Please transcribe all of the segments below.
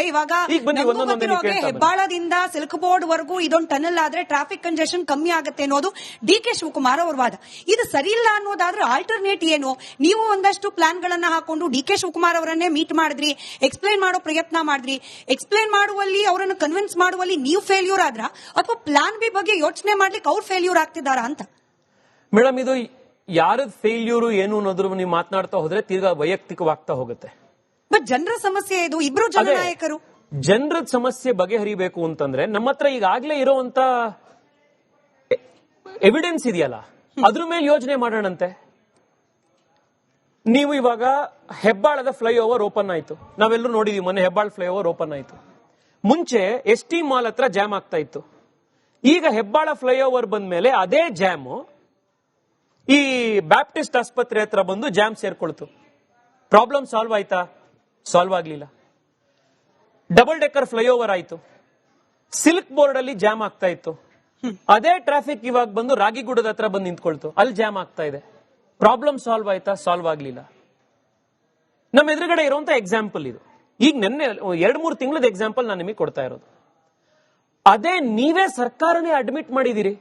ಇವಾಗ ಹೆಬ್ಬಾಳದಿಂದ Silk board ವರೆಗೂ ಇದೊಂದು ಟನಲ್ ಆದ್ರೆ ಟ್ರಾಫಿಕ್ ಕಂಜೆಷನ್ ಕಮ್ಮಿ ಆಗುತ್ತೆ ಅನ್ನೋದು ಡಿ ಕೆ ಶಿವಕುಮಾರ್ ಅವ್ರ ವಾದ. ಇದು ಸರಿ ಇಲ್ಲ ಅನ್ನೋದಾದ್ರೆ ಆಲ್ಟರ್ನೇಟ್ ಏನು? ನೀವು ಒಂದಷ್ಟು ಪ್ಲಾನ್ ಗಳನ್ನ ಹಾಕೊಂಡು ಡಿ ಕೆ ಶಿವಕುಮಾರ್ ಅವರನ್ನೇ ಮೀಟ್ ಮಾಡಿದ್ರಿ, ಎಕ್ಸ್ಪ್ಲೈನ್ ಮಾಡೋ ಪ್ರಯತ್ನ ಮಾಡಿದ್ರಿ. ಎಕ್ಸ್ಪ್ಲೈನ್ ಮಾಡುವಲ್ಲಿ ಅವರನ್ನು ಕನ್ವಿನ್ಸ್ ಮಾಡುವಲ್ಲಿ ನೀವು ಫೇಲ್ಯೂರ್ ಆದ್ರ ಅಥವಾ ಪ್ಲಾನ್ ಬಿ ಬಗ್ಗೆ ಯೋಚನೆ ಮಾಡ್ಲಿಕ್ಕೆ ಅವ್ರು ಫೇಲ್ಯೂರ್ ಆಗ್ತಿದಾರಾ ಅಂತ? ಮೇಡಮ್, ಇದು ಯಾರದ್ ಫೇಲ್ಯೂರು ಏನು ಅನ್ನೋದ್ರ ನೀವು ಮಾತನಾಡ್ತಾ ಹೋದ್ರೆ ತೀರ್ಗಾ ವೈಯಕ್ತಿಕವಾಗ್ತಾ ಹೋಗುತ್ತೆ. ಬಟ್ ಜನರ ಸಮಸ್ಯೆ ಇದು, ಇಬ್ರು ಜನನಾಯಕರು. ಜನರ ಸಮಸ್ಯೆ ಬಗೆಹರಿಬೇಕು ಅಂತಂದ್ರೆ ನಮ್ಮ ಹತ್ರ ಈಗಾಗಲೇ ಇರುವಂತ ಎವಿಡೆನ್ಸ್ ಇದೆಯಲ್ಲ, ಅದ್ರ ಮೇಲೆ ಯೋಚನೆ ಮಾಡೋಣಂತೆ. ನೀವು ಇವಾಗ ಹೆಬ್ಬಾಳದ ಫ್ಲೈಓವರ್ ಓಪನ್ ಆಯ್ತು, ನಾವೆಲ್ಲರೂ ನೋಡಿದೀವಿ ಮೊನ್ನೆ ಹೆಬ್ಬಾಳ ಫ್ಲೈಓವರ್ ಓಪನ್ ಆಯ್ತು. ಮುಂಚೆ ST ಮಾಲ್ ಹತ್ರ ಜಾಮ್ ಆಗ್ತಾ ಇತ್ತು. ಈಗ ಹೆಬ್ಬಾಳ ಫ್ಲೈಓವರ್ ಬಂದ ಮೇಲೆ ಅದೇ ಜಾಮು ಈ ಬ್ಯಾಪ್ಟಿಸ್ಟ್ ಆಸ್ಪತ್ರೆ ಹತ್ರ ಬಂದು ಜಾಮ್ ಸೇರ್ಕೊಳ್ತು. ಪ್ರಾಬ್ಲಮ್ ಸಾಲ್ವ್ ಆಯ್ತಾ? ಸಾಲ್ವ್ ಆಗ್ಲಿಲ್ಲ. ಡಬಲ್ ಡೆಕ್ಕರ್ ಫ್ಲೈಓವರ್ ಆಯ್ತು, ಸಿಲ್ಕ್ ಬೋರ್ಡ್ ಅಲ್ಲಿ ಜಾಮ್ ಆಗ್ತಾ ಇತ್ತು. ಅದೇ ಟ್ರಾಫಿಕ್ ಇವಾಗ ಬಂದು ರಾಗಿಗುಡದ ಹತ್ರ ಬಂದು ನಿಂತ್ಕೊಳ್ತು, ಅಲ್ಲಿ ಜಾಮ್ ಆಗ್ತಾ ಇದೆ. ಪ್ರಾಬ್ಲಮ್ ಸಾಲ್ವ್ ಆಯ್ತಾ? ಸಾಲ್ವ್ ಆಗ್ಲಿಲ್ಲ. ನಮ್ಮ ಎದುರುಗಡೆ ಇರುವಂತ ಎಕ್ಸಾಂಪಲ್ ಇದು. ಈಗ ನಿನ್ನೆ 2-3 ತಿಂಗಳದ ಎಕ್ಸಾಂಪಲ್ ನಾನು ನಿಮಗೆ ಕೊಡ್ತಾ ಇರೋದು. ಅದೇ ನೀವೇ ಸರ್ಕಾರನೇ ಅಡ್ಮಿಟ್ ಮಾಡಿದಿರಿ.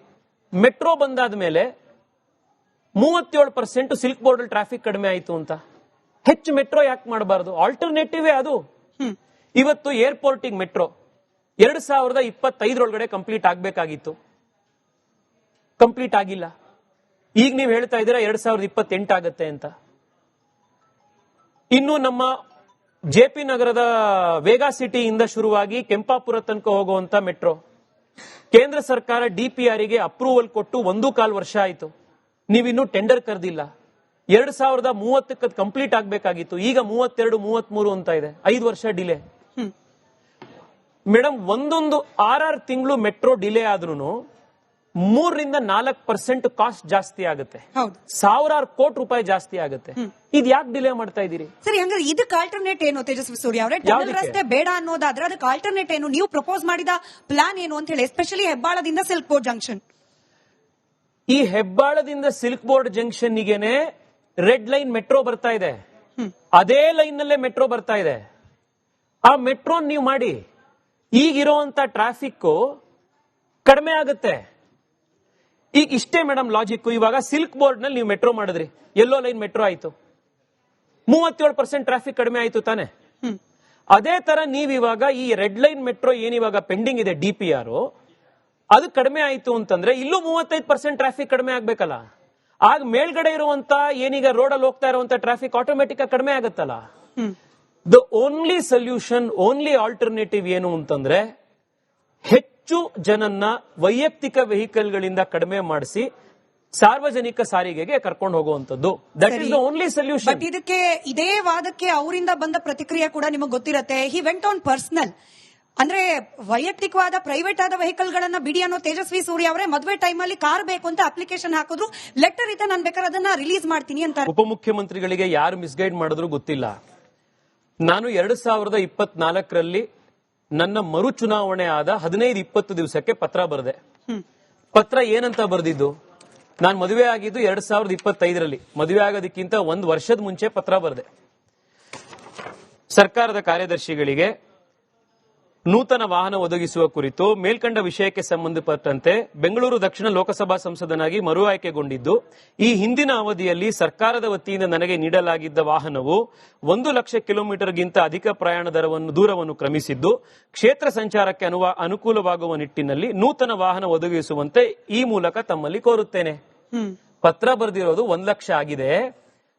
ಮೆಟ್ರೋ ಬಂದಾದ ಮೇಲೆ 37% ಸಿಲ್ಕ್ ಬೋರ್ಡ್ ಟ್ರಾಫಿಕ್ ಕಡಿಮೆ ಆಯ್ತು ಅಂತ. ಹೆಚ್ಚು ಮೆಟ್ರೋ ಯಾಕೆ ಮಾಡಬಾರದು? ಆಲ್ಟರ್ನೇಟಿವ್ ಅದು. ಇವತ್ತು ಏರ್ಪೋರ್ಟಿಗೆ ಮೆಟ್ರೋ 2025 ಒಳಗಡೆ ಕಂಪ್ಲೀಟ್ ಆಗ್ಬೇಕಾಗಿತ್ತು, ಕಂಪ್ಲೀಟ್ ಆಗಿಲ್ಲ. ಈಗ ನೀವು ಹೇಳ್ತಾ ಇದ್ದೀರಾ 2028 ಆಗತ್ತೆ ಅಂತ. ಇನ್ನು ನಮ್ಮ JP ನಗರದ ವೇಗಾ ಸಿಟಿಯಿಂದ ಶುರುವಾಗಿ ಕೆಂಪಾಪುರ ತನಕ ಹೋಗುವಂತ ಮೆಟ್ರೋ ಕೇಂದ್ರ ಸರ್ಕಾರ DPR ಗೆ ಅಪ್ರೂವಲ್ ಕೊಟ್ಟು 1.25 ವರ್ಷ ಆಯ್ತು. ನೀವಿನ್ನೂ ಟೆಂಡರ್ ಕರೆದಿಲ್ಲ. 2030ಕ್ಕೆ ಕಂಪ್ಲೀಟ್ ಆಗ್ಬೇಕಾಗಿತ್ತು, ಈಗ 32-33 ಅಂತ ಇದೆ. 5 ವರ್ಷ ಡಿಲೇ. ಮೇಡಮ್, ಒಂದೊಂದು 6 ತಿಂಗಳು ಮೆಟ್ರೋ ಡಿಲೇ ಆದ್ರೂ 3-4% ಕಾಸ್ಟ್ ಜಾಸ್ತಿ ಆಗುತ್ತೆ. ಸಾವಿರಾರು ಕೋಟಿ ರೂಪಾಯಿ ಜಾಸ್ತಿ ಆಗುತ್ತೆ. ಇದು ಯಾಕೆ ಡಿಲೇ ಮಾಡ್ತಾ ಇದೀರಿ? ಸರಿ, ಹಂಗಾರೆ ಇದಕ್ಕೆ ಆಲ್ಟರ್ನೇಟ್ ಏನು ತೇಜಸ್ವಿ ಸೂರ್ಯ ಅವರೇ? ಟನಲ್ ರಸ್ತೆ ಬೇಡ ಅನ್ನೋದಾದ್ರೆ ಅದಕ್ಕೆ ಆಲ್ಟರ್ನೇಟ್ ಏನು? ನೀವು ಪ್ರಪೋಸ್ ಮಾಡಿದ ಪ್ಲಾನ್ ಏನು ಅಂತ ಹೇಳಿ, ಎಸ್ಪೆಷಲಿ ಹೆಬ್ಬಾಳದಿಂದ ಸಿಲ್ಕ್ ಬೋರ್ಡ್ ಜಂಕ್ಷನ್. ಈ ಹೆಬ್ಬಾಳದಿಂದ ಸಿಲ್ಕ್ ಬೋರ್ಡ್ ಜಂಕ್ಷನ್ ಗೆನೆ ರೆಡ್ ಲೈನ್ ಮೆಟ್ರೋ ಬರ್ತಾ ಇದೆ. ಅದೇ ಲೈನ್ ನಲ್ಲೇ ಮೆಟ್ರೋ ಬರ್ತಾ ಇದೆ. ಆ ಮೆಟ್ರೋ ನೀವು ಮಾಡಿ, ಈಗಿರುವಂತ ಟ್ರಾಫಿಕ್ ಕಡಿಮೆ ಆಗುತ್ತೆ. ಈಗ ಇಷ್ಟೇ ಮೇಡಮ್ ಲಾಜಿಕ್. ಇವಾಗ ಸಿಲ್ಕ್ ಬೋರ್ಡ್ ನಲ್ಲಿ ನೀವು ಮೆಟ್ರೋ ಮಾಡಿದ್ರಿ, ಯೆಲ್ಲೋ ಲೈನ್ ಮೆಟ್ರೋ ಆಯ್ತು, 37% ಟ್ರಾಫಿಕ್ ಕಡಿಮೆ ಆಯ್ತು ತಾನೆ. ಅದೇ ತರ ನೀವಿವಾಗ ಈ ರೆಡ್ ಲೈನ್ ಮೆಟ್ರೋ ಏನಿವಾಗ ಪೆಂಡಿಂಗ್ ಇದೆ DPR, ಅದು ಕಡಿಮೆ ಆಯ್ತು ಅಂತಂದ್ರೆ ಇಲ್ಲೂ 35% ಟ್ರಾಫಿಕ್ ಕಡಿಮೆ ಆಗ್ಬೇಕಲ್ಲ. ಆಗ ಮೇಲ್ಗಡೆ ಇರುವಂತ ಏನೀಗ ರೋಡ್ ಅಲ್ಲಿ ಹೋಗ್ತಾ ಇರುವಂತ ಟ್ರಾಫಿಕ್ ಆಟೋಮೆಟಿಕ್ ಆಗಿ ಕಡಿಮೆ ಆಗುತ್ತಲ್ಲ. The only solution, only alternative ಏನು ಅಂತಂದ್ರೆ ಹೆಚ್ಚು ಜನನ್ನ ವೈಯಕ್ತಿಕ ವೆಹಿಕಲ್ ಗಳಿಂದ ಕಡಿಮೆ ಮಾಡಿಸಿ ಸಾರ್ವಜನಿಕ ಸಾರಿಗೆಗೆ ಕರ್ಕೊಂಡು ಹೋಗುವಂತದ್ದು. That is the only solution. But ಇದಕ್ಕೆ, ಇದೇ ವಾದಕ್ಕೆ ಅವರಿಂದ ಬಂದ ಪ್ರತಿಕ್ರಿಯೆ ಕೂಡ ನಿಮಗೆ ಗೊತ್ತಿರತ್ತೆ. ಹಿ ವೆಂಟ್ ಆನ್ ಪರ್ಸನಲ್, ಅಂದ್ರೆ ವೈಯಕ್ತಿಕವಾದ ಪ್ರೈವೇಟ್ ಆದ ವೆಹಿಕಲ್ ಗಳನ್ನ ಬಿಡಿ ಅನ್ನೋ ತೇಜಸ್ವಿ ಸೂರ್ಯ ಅವರೇ ಮದುವೆ ಟೈಮ್ ಅಲ್ಲಿ ಕಾರ್ ಬೇಕು ಅಂತ ಅಪ್ಲಿಕೇಶನ್ ಹಾಕಿದ್ರು, ಲೆಟರ್ ಇದೆ, ನಾನು ಬೇಕಾದ್ರೆ ಅದನ್ನ ರಿಲೀಸ್ ಮಾಡ್ತೀನಿ ಅಂತ. ಉಪಮುಖ್ಯಮಂತ್ರಿಗಳಿಗೆ ಯಾರು ಮಿಸ್ಗೈಡ್ ಮಾಡಿದ್ರು ಗೊತ್ತಿಲ್ಲ. ನಾನು 2024ರಲ್ಲಿ ನನ್ನ ಮರು ಚುನಾವಣೆ ಆದ 15-20 ದಿವಸಕ್ಕೆ ಪತ್ರ ಬರೆದೆ. ಪತ್ರ ಏನಂತ ಬರೆದಿದ್ದು? ನಾನು ಮದುವೆ ಆಗಿದ್ದು 2025ರಲ್ಲಿ, ಮದುವೆ ಆಗೋದಕ್ಕಿಂತ 1 ವರ್ಷದ ಮುಂಚೆ ಪತ್ರ ಬರೆದೆ. ಸರ್ಕಾರದ ಕಾರ್ಯದರ್ಶಿಗಳಿಗೆ ನೂತನ ವಾಹನ ಒದಗಿಸುವ ಕುರಿತು ಮೇಲ್ಕಂಡ ವಿಷಯಕ್ಕೆ ಸಂಬಂಧಪಟ್ಟಂತೆ ಬೆಂಗಳೂರು ದಕ್ಷಿಣ ಲೋಕಸಭಾ ಸಂಸದನಾಗಿ ಮರು ಆಯ್ಕೆಗೊಂಡಿದ್ದು, ಈ ಹಿಂದಿನ ಅವಧಿಯಲ್ಲಿ ಸರ್ಕಾರದ ವತಿಯಿಂದ ನನಗೆ ನೀಡಲಾಗಿದ್ದ ವಾಹನವು 1 ಲಕ್ಷ ಕಿಲೋಮೀಟರ್ಗಿಂತ ಅಧಿಕ ಪ್ರಯಾಣ ದೂರವನ್ನು ಕ್ರಮಿಸಿದ್ದು, ಕ್ಷೇತ್ರ ಸಂಚಾರಕ್ಕೆ ಅನುಕೂಲವಾಗುವ ನಿಟ್ಟಿನಲ್ಲಿ ನೂತನ ವಾಹನ ಒದಗಿಸುವಂತೆ ಈ ಮೂಲಕ ತಮ್ಮಲ್ಲಿ ಕೋರುತ್ತೇನೆ. ಪತ್ರ ಬರೆದಿರೋದು 1 ಲಕ್ಷ ಆಗಿದೆ,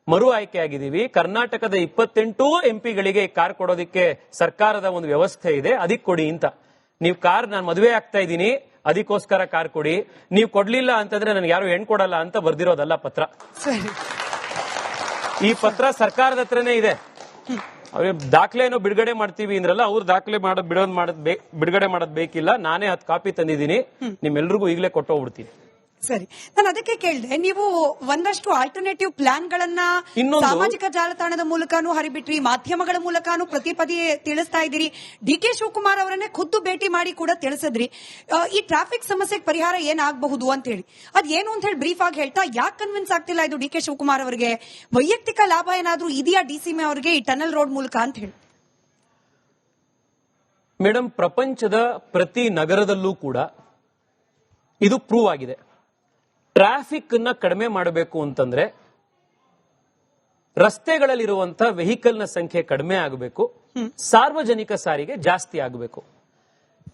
ಮರು ಆಯ್ಕೆ ಆಗಿದ್ದೀವಿ. ಕರ್ನಾಟಕದ 28 MP ಕಾರ್ ಕೊಡೋದಕ್ಕೆ ಸರ್ಕಾರದ ಒಂದು ವ್ಯವಸ್ಥೆ ಇದೆ, ಅದಕ್ಕೆ ಕೊಡಿ ಅಂತ. ನೀವು ಕಾರ್, ನಾನು ಮದುವೆ ಆಗ್ತಾ ಇದ್ದೀನಿ ಅದಕ್ಕೋಸ್ಕರ ಕಾರ್ ಕೊಡಿ, ನೀವು ಕೊಡ್ಲಿಲ್ಲ ಅಂತಂದ್ರೆ ನನಗೆ ಯಾರು ಹೆಣ್ ಕೊಡಲ್ಲ ಅಂತ ಬರ್ದಿರೋದಲ್ಲ ಪತ್ರ. ಈ ಪತ್ರ ಸರ್ಕಾರದ ಹತ್ರನೇ ಇದೆ. ದಾಖಲೆ ಏನೋ ಬಿಡುಗಡೆ ಮಾಡ್ತೀವಿ ಅಂದ್ರಲ್ಲ, ಅವ್ರು ದಾಖಲೆ ಬಿಡುಗಡೆ ಮಾಡೋದ್ ಬೇಕಿಲ್ಲ. ನಾನೇ 10 ಕಾಪಿ ತಂದಿದ್ದೀನಿ, ನಿಮ್ಮೆಲ್ರಿಗೂ ಈಗಲೇ ಕೊಟ್ಟೋಗ್ಬಿಡ್ತೀನಿ. ಸರಿ, ನಾನು ಅದಕ್ಕೆ ಕೇಳಿದೆ, ನೀವು ಒಂದಷ್ಟು ಆಲ್ಟರ್ನೇಟಿವ್ ಪ್ಲಾನ್ ಗಳನ್ನ ಸಾಮಾಜಿಕ ಜಾಲತಾಣದ ಮೂಲಕನೂ ಹರಿಬಿಟ್ರಿ, ಮಾಧ್ಯಮಗಳ ಮೂಲಕನೂ ಪ್ರತಿ ತಿಳಿಸ್ತಾ ಇದ್ದೀರಿ. ಡಿ ಕೆ ಶಿವಕುಮಾರ್ ಅವರನ್ನೇ ಖುದ್ದು ಭೇಟಿ ಮಾಡಿ ಕೂಡ ತಿಳಿಸಿದ್ರಿ. ಈ ಟ್ರಾಫಿಕ್ ಸಮಸ್ಯೆಗೆ ಪರಿಹಾರ ಏನಾಗಬಹುದು ಅಂತ ಹೇಳಿ, ಅದೇನು ಅಂತ ಹೇಳಿ ಬ್ರೀಫ್ ಆಗಿ ಹೇಳ್ತಾ, ಯಾಕೆ ಕನ್ವಿನ್ಸ್ ಆಗ್ತಿಲ್ಲ ಇದು ಡಿ ಕೆ ಶಿವಕುಮಾರ್ ಅವರಿಗೆ? ವೈಯಕ್ತಿಕ ಲಾಭ ಏನಾದ್ರೂ ಇದೆಯಾ DCM ಅವರಿಗೆ ಈ ಟನಲ್ ರೋಡ್ ಮೂಲಕ ಅಂತ ಹೇಳಿ? ಮೇಡಮ್, ಪ್ರಪಂಚದ ಪ್ರತಿ ನಗರದಲ್ಲೂ ಕೂಡ ಇದು ಪ್ರೂವ್ ಆಗಿದೆ. ಟ್ರಾಫಿಕ್ ಅನ್ನ ಕಡಿಮೆ ಮಾಡಬೇಕು ಅಂತಂದ್ರೆ ರಸ್ತೆಗಳಲ್ಲಿರುವಂತಹ ವೆಹಿಕಲ್ ನ ಸಂಖ್ಯೆ ಕಡಿಮೆ ಆಗಬೇಕು, ಸಾರ್ವಜನಿಕ ಸಾರಿಗೆ ಜಾಸ್ತಿ ಆಗಬೇಕು.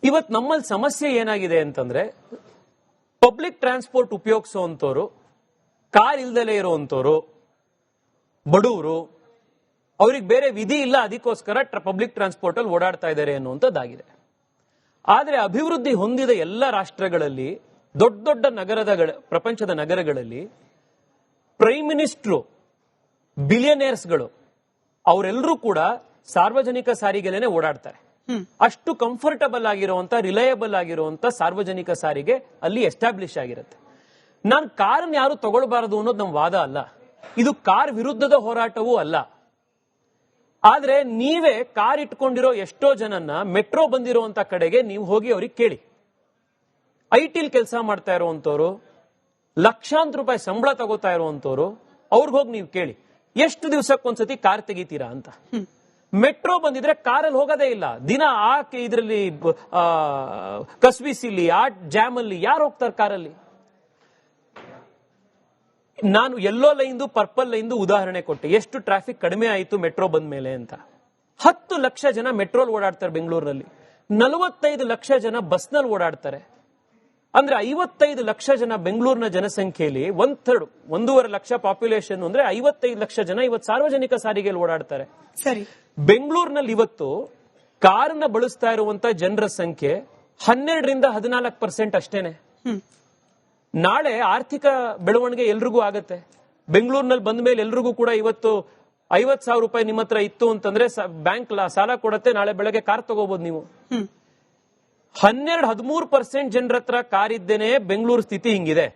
ಇವತ್ತು ನಮ್ಮಲ್ಲಿ ಸಮಸ್ಯೆ ಏನಾಗಿದೆ ಅಂತಂದ್ರೆ ಪಬ್ಲಿಕ್ ಟ್ರಾನ್ಸ್ಪೋರ್ಟ್ ಉಪಯೋಗಿಸುವಂತವ್ರು, ಕಾರ್ ಇಲ್ದಲೇ ಇರುವಂತವ್ರು, ಬಡವರು, ಅವ್ರಿಗೆ ಬೇರೆ ವಿಧಿ ಇಲ್ಲ, ಅದಕ್ಕೋಸ್ಕರ ಪಬ್ಲಿಕ್ ಟ್ರಾನ್ಸ್ಪೋರ್ಟ್ ಅಲ್ಲಿ ಓಡಾಡ್ತಾ ಇದ್ದಾರೆ ಅನ್ನುವಂಥದ್ದಾಗಿದೆ. ಆದ್ರೆ ಅಭಿವೃದ್ಧಿ ಹೊಂದಿದ ಎಲ್ಲ ರಾಷ್ಟ್ರಗಳಲ್ಲಿ, ದೊಡ್ಡ ದೊಡ್ಡ ಪ್ರಪಂಚದ ನಗರಗಳಲ್ಲಿ ಪ್ರೈಮ್ ಮಿನಿಸ್ಟ್ರು, ಬಿಲಿಯನೇರ್ಸ್ಗಳು ಅವರೆಲ್ಲರೂ ಕೂಡ ಸಾರ್ವಜನಿಕ ಸಾರಿಗೆಲೇನೆ ಓಡಾಡ್ತಾರೆ. ಅಷ್ಟು ಕಂಫರ್ಟಬಲ್ ಆಗಿರುವಂತ, ರಿಲಯಬಲ್ ಆಗಿರುವಂತ ಸಾರ್ವಜನಿಕ ಸಾರಿಗೆ ಅಲ್ಲಿ ಎಸ್ಟಾಬ್ಲಿಷ್ ಆಗಿರುತ್ತೆ. ನಾನು ಕಾರನ್ನ ಯಾರು ತಗೊಳ್ಬಾರದು ಅನ್ನೋದು ನಮ್ಮ ವಾದ ಅಲ್ಲ, ಇದು ಕಾರ್ ವಿರುದ್ಧದ ಹೋರಾಟವೂ ಅಲ್ಲ. ಆದ್ರೆ ನೀವೇ ಕಾರ್ ಇಟ್ಕೊಂಡಿರೋ ಎಷ್ಟೋ ಜನನ್ನ ಮೆಟ್ರೋ ಬಂದಿರುವಂತ ಕಡೆಗೆ ನೀವು ಹೋಗಿ ಅವ್ರಿಗೆ ಕೇಳಿ. ಐಟಿಲ್ ಕೆಲಸ ಮಾಡ್ತಾ ಇರುವಂತವ್ರು, ಲಕ್ಷಾಂತರ ರೂಪಾಯಿ ಸಂಬಳ ತಗೋತಾ ಇರುವಂತವ್ರು, ಅವ್ರಿಗೆ ಹೋಗಿ ನೀವು ಕೇಳಿ ಎಷ್ಟು ದಿವಸಕ್ಕೊಂದ್ಸತಿ ಕಾರ್ ತೆಗಿತೀರಾ ಅಂತ. ಮೆಟ್ರೋ ಬಂದಿದ್ರೆ ಕಾರಲ್ಲಿ ಹೋಗೋದೇ ಇಲ್ಲ. ದಿನ ಇದರಲ್ಲಿ ಕಸ್ಬಿಸಿಲಿ, ಆ ಜಾಮ್ ಅಲ್ಲಿ ಯಾರು ಹೋಗ್ತಾರೆ ಕಾರಲ್ಲಿ? ನಾನು ಯೆಲ್ಲೋ ಲೈನ್ದು, ಪರ್ಪಲ್ ಲೈನ್ದು ಉದಾಹರಣೆ ಕೊಟ್ಟೆ. ಎಷ್ಟು ಟ್ರಾಫಿಕ್ ಕಡಿಮೆ ಆಯಿತು ಮೆಟ್ರೋ ಬಂದ ಮೇಲೆ ಅಂತ. 10 ಲಕ್ಷ ಜನ ಮೆಟ್ರೋಲ್ ಓಡಾಡ್ತಾರೆ ಬೆಂಗಳೂರಿನಲ್ಲಿ, 45 ಲಕ್ಷ ಜನ ಬಸ್ನಲ್ಲಿ ಓಡಾಡ್ತಾರೆ. ಅಂದ್ರೆ 55 ಲಕ್ಷ ಜನ ಬೆಂಗಳೂರಿನ ಜನಸಂಖ್ಯೆಯಲ್ಲಿ 1.5 ಲಕ್ಷ ಪಾಪ್ಯುಲೇಷನ್ ಅಂದ್ರೆ 55 ಲಕ್ಷ ಜನ ಇವತ್ತು ಸಾರ್ವಜನಿಕ ಸಾರಿಗೆಯಲ್ಲಿ ಓಡಾಡ್ತಾರೆ. ಸರಿ, ಬೆಂಗಳೂರಿನಲ್ಲಿ ಇವತ್ತು ಕಾರನ್ನ ಬಳಸ್ತಾ ಇರುವಂತ ಜನರ ಸಂಖ್ಯೆ 12ರಿಂದ 14% ಅಷ್ಟೇನೆ. ನಾಳೆ ಆರ್ಥಿಕ ಬೆಳವಣಿಗೆ ಎಲ್ರಿಗೂ ಆಗತ್ತೆ. ಬೆಂಗಳೂರಿನಲ್ಲಿ ಬಂದ ಮೇಲೆ ಎಲ್ರಿಗೂ ಕೂಡ ಇವತ್ತು 50,000 ರೂಪಾಯಿ ನಿಮ್ಮ ಹತ್ರ ಇತ್ತು ಅಂತಂದ್ರೆ ಬ್ಯಾಂಕ್ ಸಾಲ ಕೊಡತ್ತೆ, ನಾಳೆ ಬೆಳಗ್ಗೆ ಕಾರ್ ತಗೋಬಹುದು ನೀವು. 12-13% ಜನರ ಹತ್ರ ಕಾರ್ ಇದ್ದೇನೆ ಬೆಂಗಳೂರು ಸ್ಥಿತಿ ಹಿಂಗಿದೆ.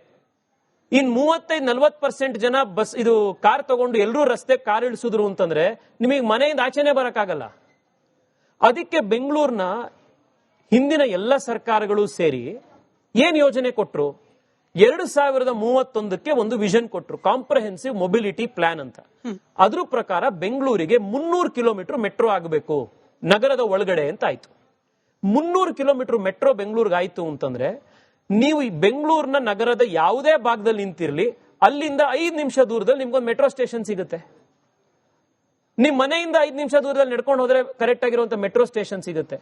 ಇನ್ 35-40% ಜನ ಬಸ್ ಇದು ಕಾರ್ ತಗೊಂಡು ಎಲ್ಲರೂ ರಸ್ತೆ ಕಾರ್ ಇಳಿಸಿದ್ರು ಅಂತಂದ್ರೆ ನಿಮಗೆ ಮನೆಯಿಂದ ಆಚೆನೆ ಬರಕ್ಕಾಗಲ್ಲ. ಅದಕ್ಕೆ ಬೆಂಗಳೂರಿನ ಹಿಂದಿನ ಎಲ್ಲ ಸರ್ಕಾರಗಳು ಸೇರಿ ಏನ್ ಯೋಜನೆ ಕೊಟ್ರು? 2031ಕ್ಕೆ ಒಂದು ವಿಷನ್ ಕೊಟ್ರು, ಕಾಂಪ್ರಹೆನ್ಸಿವ್ ಮೊಬಿಲಿಟಿ ಪ್ಲಾನ್ ಅಂತ. ಅದ್ರ ಪ್ರಕಾರ ಬೆಂಗಳೂರಿಗೆ 300 ಕಿಲೋಮೀಟರ್ ಮೆಟ್ರೋ ಆಗಬೇಕು ನಗರದ ಒಳಗಡೆ ಅಂತ ಆಯ್ತು. 300 ಕಿಲೋಮೀಟರ್ ಮೆಟ್ರೋ ಬೆಂಗಳೂರಿಗೆ ಆಯ್ತು ಅಂತಂದ್ರೆ ನೀವು ಈ ಬೆಂಗಳೂರಿನ ನಗರದ ಯಾವುದೇ ಭಾಗದಲ್ಲಿ ನಿಂತಿರ್ಲಿ, ಅಲ್ಲಿಂದ 5 ನಿಮಿಷ ದೂರದಲ್ಲಿ ನಿಮ್ಗೊಂದು ಮೆಟ್ರೋ ಸ್ಟೇಷನ್ ಸಿಗುತ್ತೆ. ನಿಮ್ ಮನೆಯಿಂದ 5 ನಿಮಿಷ ದೂರದಲ್ಲಿ ನಡ್ಕೊಂಡು ಹೋದ್ರೆ ಕರೆಕ್ಟ್ ಆಗಿರುವಂತ ಮೆಟ್ರೋ ಸ್ಟೇಷನ್ ಸಿಗುತ್ತೆ.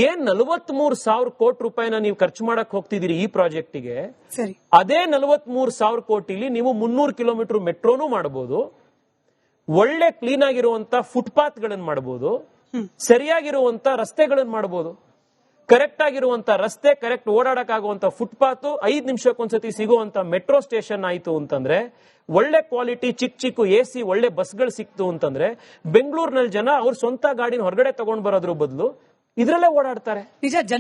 ಏನ್ 43,000 ಕೋಟಿ ರೂಪಾಯಿನ ನೀವು ಖರ್ಚು ಮಾಡಕ್ ಹೋಗ್ತಿದ್ದೀರಿ ಈ ಪ್ರಾಜೆಕ್ಟಿಗೆ, ಅದೇ 43,000 ಕೋಟಿಲಿ ನೀವು 300 ಕಿಲೋಮೀಟರ್ ಮೆಟ್ರೋನು ಮಾಡಬಹುದು, ಒಳ್ಳೆ ಕ್ಲೀನ್ ಆಗಿರುವಂತ ಫುಟ್ಪಾತ್ ಗಳನ್ನ ಮಾಡಬಹುದು, ಸರಿಯಾಗಿರುವಂತ ರಸ್ತೆಗಳನ್ನು ಮಾಡಬಹುದು. ಕರೆಕ್ಟ್ ಆಗಿರುವಂತ ರಸ್ತೆ, ಕರೆಕ್ಟ್ ಓಡಾಡಕ್ಕಾಗುವಂತ ಫುಟ್ಪಾತ್, 5 ನಿಮಿಷಕ್ಕೊಂದ್ಸತಿ ಸಿಗುವಂತ ಮೆಟ್ರೋ ಸ್ಟೇಷನ್ ಆಯ್ತು ಅಂತಂದ್ರೆ, ಒಳ್ಳೆ ಕ್ವಾಲಿಟಿ ಚಿಕ್ಕ AC ಒಳ್ಳೆ ಬಸ್ಗಳು ಸಿಕ್ತು ಅಂತಂದ್ರೆ ಬೆಂಗಳೂರಿನಲ್ಲಿ ಜನ ಅವ್ರ ಸ್ವಂತ ಗಾಡಿನ ಹೊರಗಡೆ ತಗೊಂಡ್ ಬರೋದ್ರ ಬದಲು ಇದ್ರಲ್ಲೇ ಓಡಾಡ್ತಾರೆ. ನಿಜ.